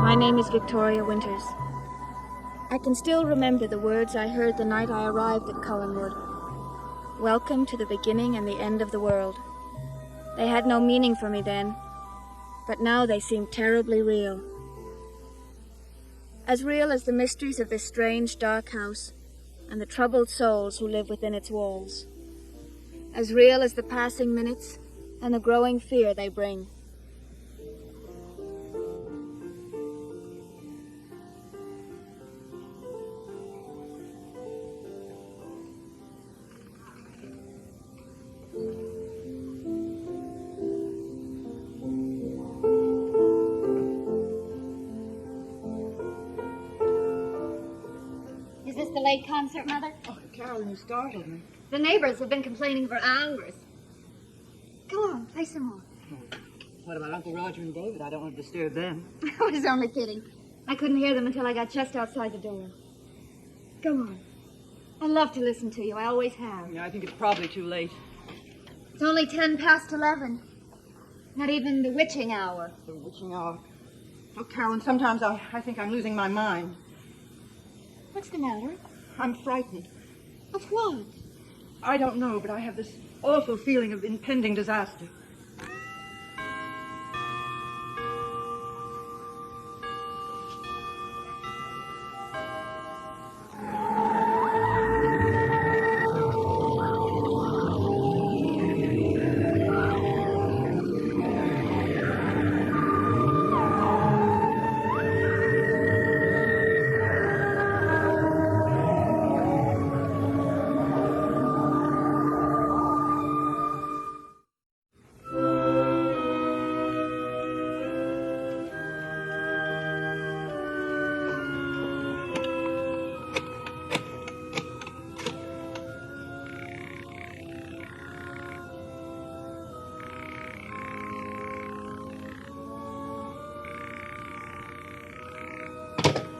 My name is Victoria Winters. I can still remember the words I heard the night I arrived at Cullenwood. Welcome to the beginning and the end of the world. They had no meaning for me then, but now they seem terribly real. As real as the mysteries of this strange, dark house and the troubled souls who live within its walls. As real as the passing minutes and the growing fear they bring. Is this the late concert, Mother? Oh, Carolyn, you startled me. The neighbors have been complaining for hours. Go on, play some more. What about Uncle Roger and David? I don't want to disturb them. I was only kidding. I couldn't hear them until I got just outside the door. Go on. I love to listen to you. I always have. Yeah, I think it's probably too late. It's only 11:10. Not even the witching hour. The witching hour. Oh, Carolyn, sometimes I think I'm losing my mind. What's the matter? I'm frightened. Of what? I don't know, but I have this awful feeling of impending disaster.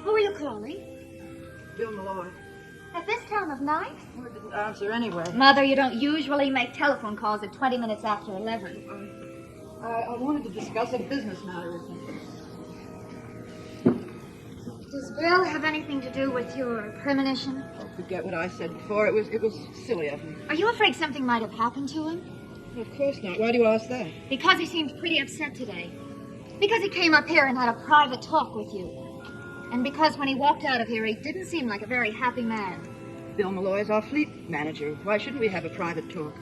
Who are you calling? Bill Malloy. At this time of night? Well, didn't answer anyway. Mother, you don't usually make telephone calls at 20 minutes after 11. I wanted to discuss a business matter with you. Does Bill have anything to do with your premonition? Oh, forget what I said before. It was silly of me. Are you afraid something might have happened to him? Well, of course not. Why do you ask that? Because he seemed pretty upset today. Because he came up here and had a private talk with you. And because when he walked out of here, he didn't seem like a very happy man. Bill Malloy is our fleet manager. Why shouldn't we have a private talk?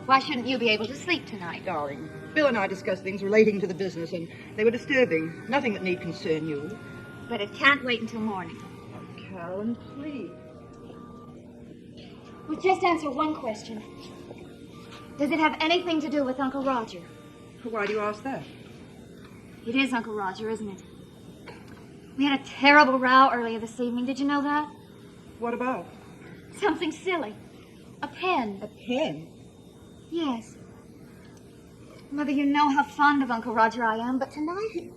Why shouldn't you be able to sleep tonight? Darling, Bill and I discussed things relating to the business, and they were disturbing. Nothing that need concern you. But it can't wait until morning. Oh, Carolyn, please. Well, just answer one question. Does it have anything to do with Uncle Roger? Why do you ask that? It is Uncle Roger, isn't it? We had a terrible row earlier this evening. Did you know that? What about? Something silly. A pen. A pen? Yes. Mother, you know how fond of Uncle Roger I am, but tonight...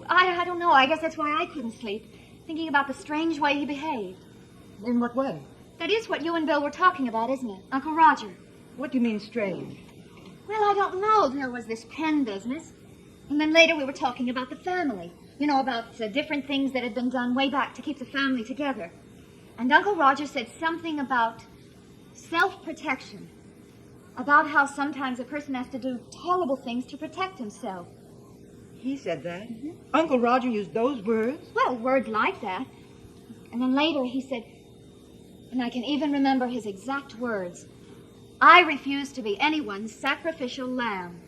I don't know. I guess that's why I couldn't sleep. Thinking about the strange way he behaved. In what way? That is what you and Bill were talking about, isn't it? Uncle Roger. What do you mean strange? Well, I don't know. There was this pen business. And then later we were talking about the family. You know, about different things that had been done way back to keep the family together. And Uncle Roger said something about self-protection. About how sometimes a person has to do terrible things to protect himself. He said that? Mm-hmm. Uncle Roger used those words? Well, words like that. And then later he said, and I can even remember his exact words, I refuse to be anyone's sacrificial lamb.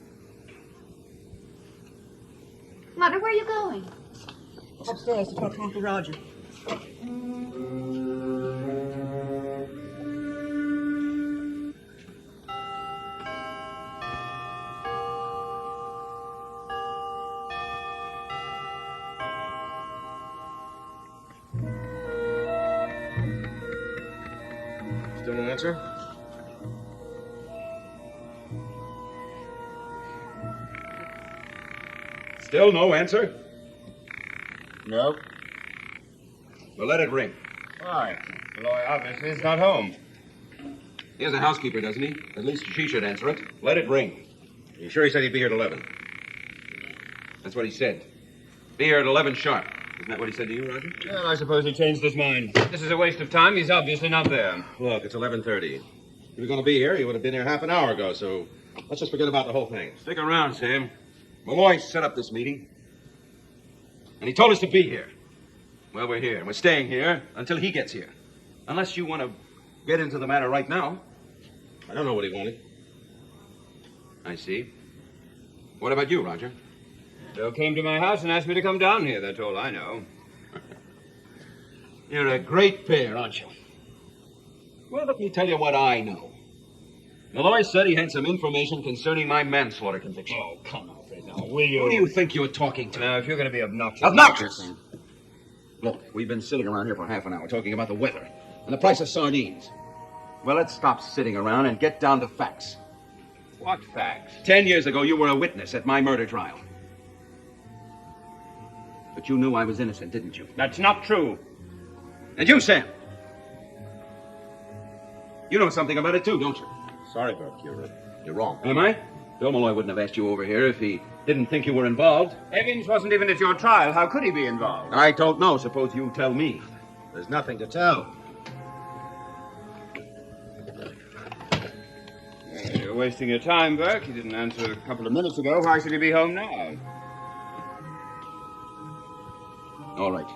Mother, where are you going? Upstairs to talk to Uncle Roger. Still no answer? Still no answer? No. Well, let it ring. Why? Malloy obviously is not home. He has a housekeeper, doesn't he? At least she should answer it. Let it ring. You sure he said he'd be here at 11? That's what he said. Be here at 11 sharp. Isn't that what he said to you, Roger? Well, I suppose he changed his mind. This is a waste of time. He's obviously not there. Look, it's 11:30. If you were going to be here, you would have been here half an hour ago, so let's just forget about the whole thing. Stick around, Sam. Malloy set up this meeting, and he told us to be here. Well, we're here, and we're staying here until he gets here. Unless you want to get into the matter right now. I don't know what he wanted. I see. What about you, Roger? Bill came to my house and asked me to come down here. That's all I know. You're a great pair, aren't you? Well, let me tell you what I know. Malloy said he had some information concerning my manslaughter conviction. Oh, come on, Fred. Now, will you? Who do you think you're talking to? Now, if you're going to be obnoxious... Obnoxious! Look, we've been sitting around here for half an hour talking about the weather and the price of sardines. Well, let's stop sitting around and get down to facts. What facts? 10 years ago, you were a witness at my murder trial. But you knew I was innocent, didn't you? That's not true. And you, Sam? You know something about it, too, don't you? Sorry, Burke, you're wrong. Am I? Bill Malloy wouldn't have asked you over here if he didn't think you were involved. Evans wasn't even at your trial. How could he be involved? I don't know. Suppose you tell me. There's nothing to tell. You're wasting your time, Burke. He didn't answer a couple of minutes ago. Why should he be home now? All right.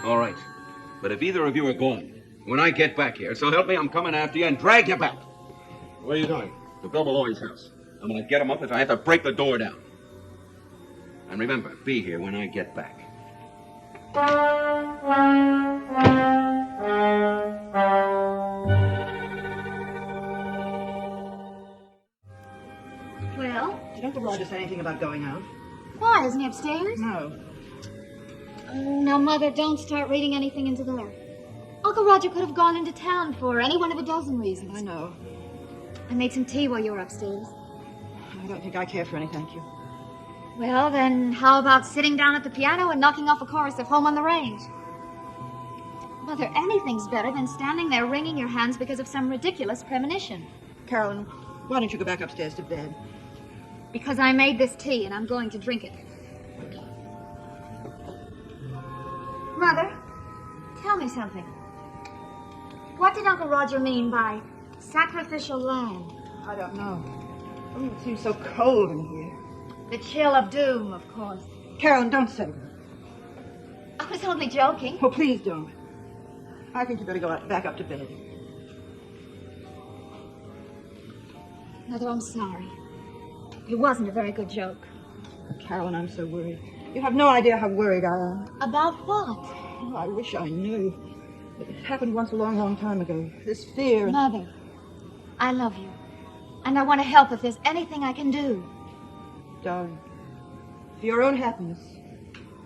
All right. But if either of you are gone, when I get back here, so help me, I'm coming after you and drag you back. Where are you going? To Bill Malloy's house. I'm going to get him up if I have to break the door down. And remember, be here when I get back. Well, Did Uncle Roger say anything about going out? why? Isn't he upstairs? No. Oh, now, Mother, don't start reading anything into there. Uncle Roger could have gone into town for any one of a dozen reasons. I know. I made some tea while you were upstairs. I don't think I care for any, thank you. Well, then, how about sitting down at the piano and knocking off a chorus of Home on the Range? Mother, anything's better than standing there wringing your hands because of some ridiculous premonition. Carolyn, why don't you go back upstairs to bed? Because I made this tea and I'm going to drink it. Mother, tell me something. What did Uncle Roger mean by sacrificial lamb? I don't know. Oh, it seems so cold in here. The chill of doom, of course. Carolyn, don't say that. I was only joking. Oh, please don't. I think you better go back up to bed. Mother, I'm sorry. It wasn't a very good joke. Carolyn, I'm so worried. You have no idea how worried I am. About what? Oh, I wish I knew. It happened once a long, long time ago. This fear and... Mother, I love you. And I want to help if there's anything I can do. Darling, for your own happiness,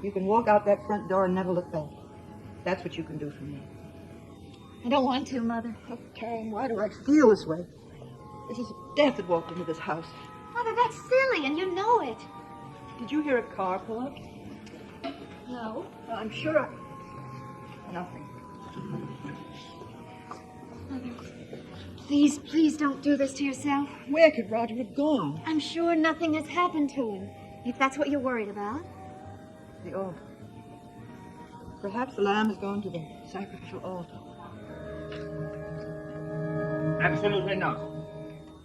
you can walk out that front door and never look back. That's what you can do for me. I don't want to, Mother. Oh, Karen, why do I feel this way? This is death that walked into this house. Mother, that's silly, and you know it. Did you hear a car pull up? No. Well, I'm sure Nothing. Mother, please, please don't do this to yourself. Where could Roger have gone? I'm sure nothing has happened to him, if that's what you're worried about. The altar. Perhaps the lamb has gone to the sacrificial altar. Absolutely not.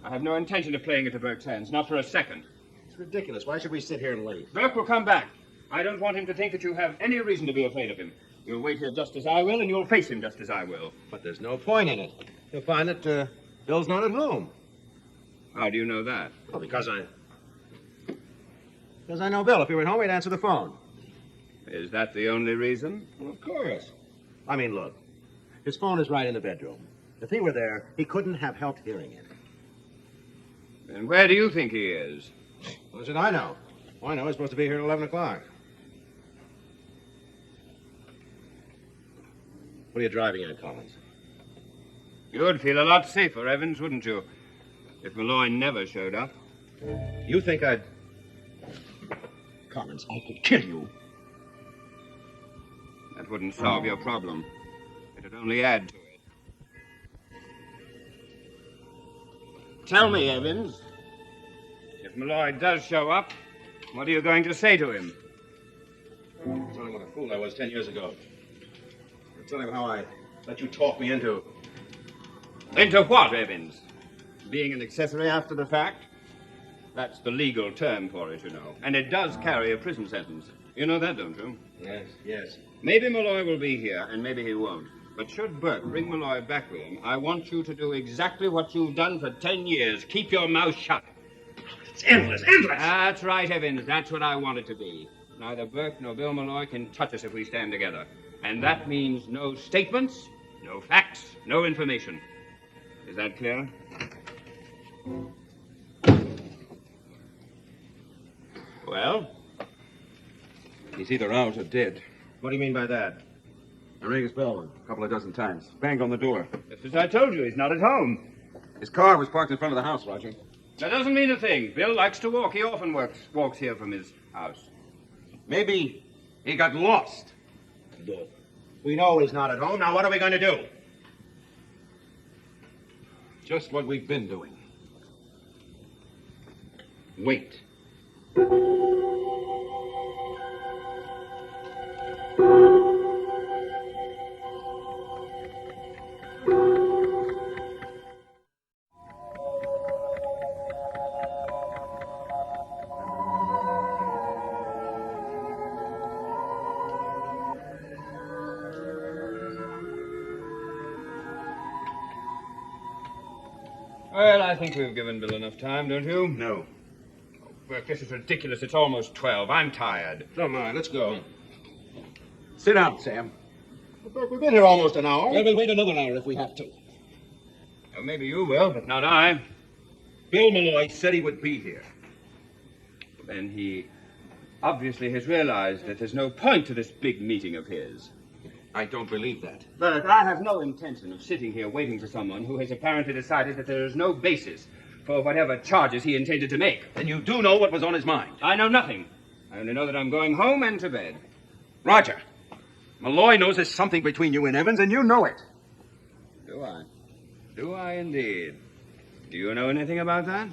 I have no intention of playing into Burke's hands, not for a second. It's ridiculous. Why should we sit here and wait? Burke will come back. I don't want him to think that you have any reason to be afraid of him. You'll wait here just as I will, and you'll face him just as I will. But there's no point in it. You'll find that Bill's not at home. How do you know that? Well, because I know Bill. If he were at home, he'd answer the phone. Is that the only reason? Well, of course. I mean, look. His phone is right in the bedroom. If he were there, he couldn't have helped hearing it. And where do you think he is? What should I know? Oh, I know he's supposed to be here at 11 o'clock. What are you driving at, Collins? You'd feel a lot safer, Evans, wouldn't you? If Malloy never showed up. You think I'd... Collins, I could kill you. That wouldn't solve your problem. It'd only add to it. Tell me, Evans. If Malloy does show up, what are you going to say to him? fool I was 10 years ago. I'll tell him how I let you talk me into... Into what, Evans? Being an accessory after the fact? That's the legal term for it, you know. And it does carry a prison sentence. You know that, don't you? Yes, yes. Maybe Malloy will be here, and maybe he won't. But should Burke bring Malloy back with him, I want you to do exactly what you've done for 10 years. Keep your mouth shut. It's endless, endless! That's right, Evans. That's what I want it to be. Neither Burke nor Bill Malloy can touch us if we stand together. And that means no statements, no facts, no information. Is that clear? Well? He's either out or dead. What do you mean by that? I rang his bell a couple of dozen times. Banged on the door. Just as I told you, he's not at home. His car was parked in front of the house, Roger. That doesn't mean a thing. Bill likes to walk. He often walks here from his house. Maybe he got lost. We know he's not at home. Now what are we going to do? Just what we've been doing. Wait. Well, I think we've given Bill enough time, don't you? No. Burke, this is ridiculous. It's almost 12. I'm tired. Don't mind. Let's go. Sit down, Sam. We've been here almost an hour. Well, we'll wait another hour if we have to. Well, maybe you will, but not I. Bill Malloy said he would be here. Then he obviously has realized that there's no point to this big meeting of his. I don't believe that. But I have no intention of sitting here waiting for someone who has apparently decided that there is no basis for whatever charges he intended to make. Then you do know what was on his mind. I know nothing. I only know that I'm going home and to bed. Roger, Malloy knows there's something between you and Evans, and you know it. Do I? Do I indeed? Do you know anything about that?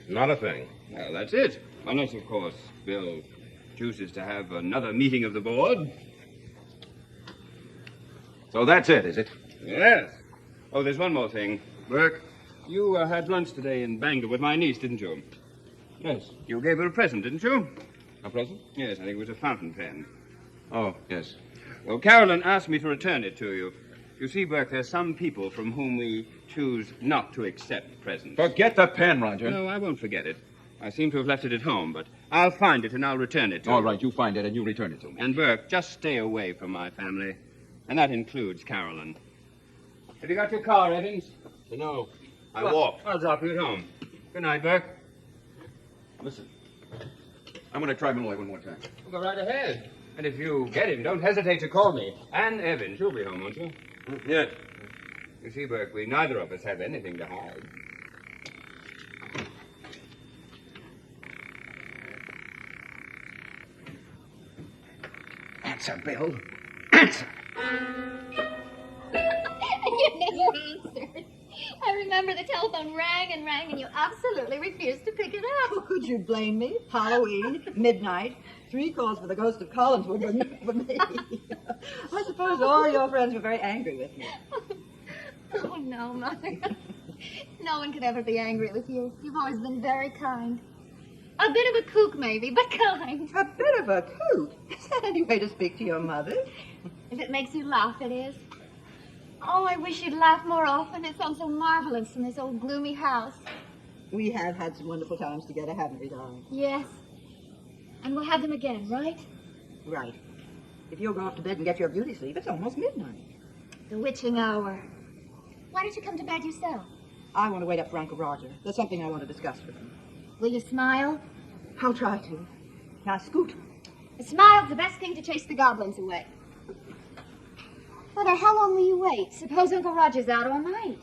Not a thing. Well, that's it. Unless, of course, Bill chooses to have another meeting of the board. So that's it, is it? Yes. Oh, there's one more thing. Burke, you had lunch today in Bangor with my niece, didn't you? Yes. You gave her a present, didn't you? A present? Yes, I think it was a fountain pen. Oh, yes. Well, Carolyn asked me to return it to you. You see, Burke, there's some people from whom we choose not to accept presents. Forget the pen, Roger. No, I won't forget it. I seem to have left it at home, but I'll find it and I'll return it to you. All right, you find it and you return it to me. And Burke, just stay away from my family. And that includes Carolyn. Have you got your car, Evans? No, I Well, walked. I'll drop you at home. Good night, Burke. Listen, I'm going to try Malloy one more time. Go right ahead. And if you get him, don't hesitate to call me. And Evans, you'll be home, won't you? Yes. You see, Burke, we neither of us have anything to hide. Answer, Bill. Answer. You never answered. I remember the telephone rang and rang, and you absolutely refused to pick it up. Could you blame me? Halloween, midnight, 3 calls for the ghost of Collinswood, but not for me. I suppose all your friends were very angry with me. Oh, no, Mother. No one could ever be angry with you. You've always been very kind. A bit of a kook, maybe, but kind. A bit of a coot. Is that any way to speak to your mother? If it makes you laugh, it is. Oh, I wish you'd laugh more often. It sounds so marvelous in this old gloomy house. We have had some wonderful times together, haven't we, darling? Yes. And we'll have them again, right? Right. If you'll go off to bed and get your beauty sleep, it's almost midnight. The witching hour. Why don't you come to bed yourself? I want to wait up for Uncle Roger. There's something I want to discuss with him. Will you smile? I'll try to. Now, scoot. A smile's the best thing to chase the goblins away. Mother, how long will you wait? Suppose Uncle Roger's out all night.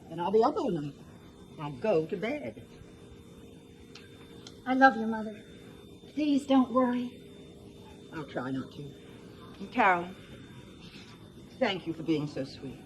Then I'll be up all night. Now go to bed. I love you, Mother. Please don't worry. I'll try not to. And Carolyn, thank you for being so sweet.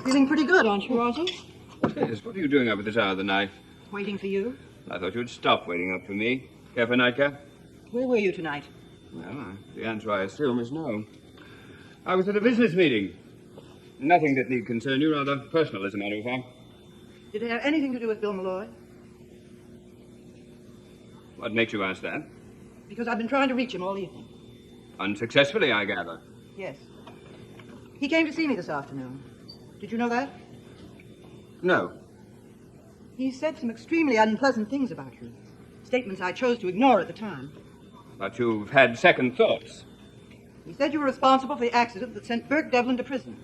Feeling pretty good, aren't you, Roger? Yes, what are you doing up at this hour of the night? Waiting for you. I thought you'd stop waiting up for me. Care for a nightcap? Where were you tonight? Well, the answer I assume is no. I was at a business meeting. Nothing that need concern you, rather personal, as a matter of fact. Did it have anything to do with Bill Malloy? What makes you ask that? Because I've been trying to reach him all evening. Unsuccessfully, I gather. Yes. He came to see me this afternoon. Did you know that? No. He said some extremely unpleasant things about you. Statements I chose to ignore at the time. But you've had second thoughts. He said you were responsible for the accident that sent Burke Devlin to prison.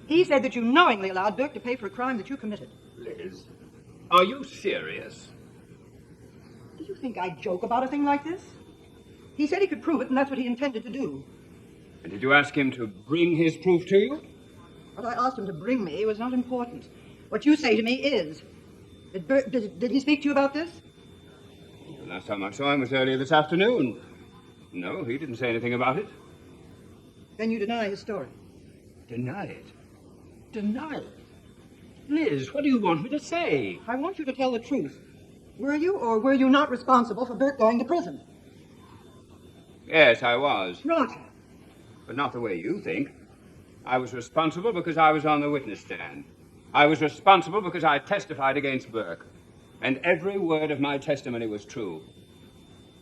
He said that you knowingly allowed Burke to pay for a crime that you committed. Liz, are you serious? Do you think I'd joke about a thing like this? He said he could prove it, and that's what he intended to do. And did you ask him to bring his proof to you? What I asked him to bring me was not important. What you say to me is. Did he speak to you about this? The last time I saw him was earlier this afternoon. No, he didn't say anything about it. Then you deny his story. Deny it? Deny it? Liz, what do you want me to say? I want you to tell the truth. Were you or were you not responsible for Burke going to prison? Yes, I was. Roger. But not the way you think. I was responsible because I was on the witness stand. I was responsible because I testified against Burke. And every word of my testimony was true.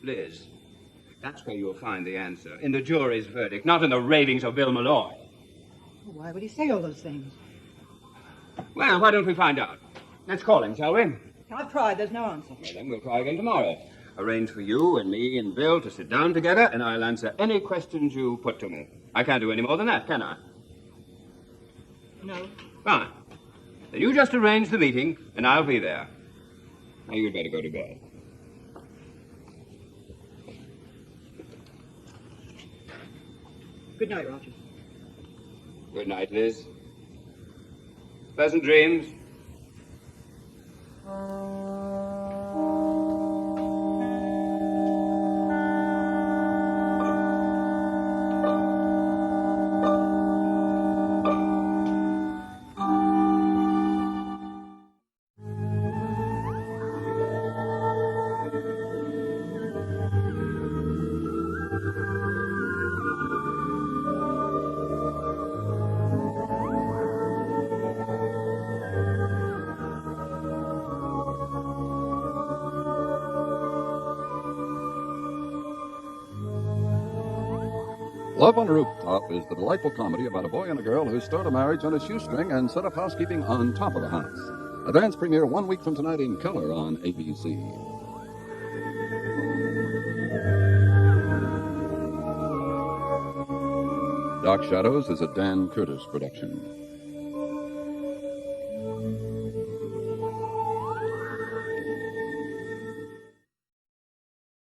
Liz, that's where you'll find the answer. In the jury's verdict, not in the ravings of Bill Malloy. Why would he say all those things? Well, why don't we find out? Let's call him, shall we? I've tried. There's no answer. Well, then we'll try again tomorrow. Arrange for you and me and Bill to sit down together, and I'll answer any questions you put to me. I can't do any more than that, can I? No. Fine. Then you just arrange the meeting, and I'll be there. Now, you'd better go to bed. Good night, Roger. Good night, Liz. Pleasant dreams. Love on a Rooftop is the delightful comedy about a boy and a girl who start a marriage on a shoestring and set up housekeeping on top of the house. Advance premiere 1 week from tonight in color on ABC. Dark Shadows is a Dan Curtis production.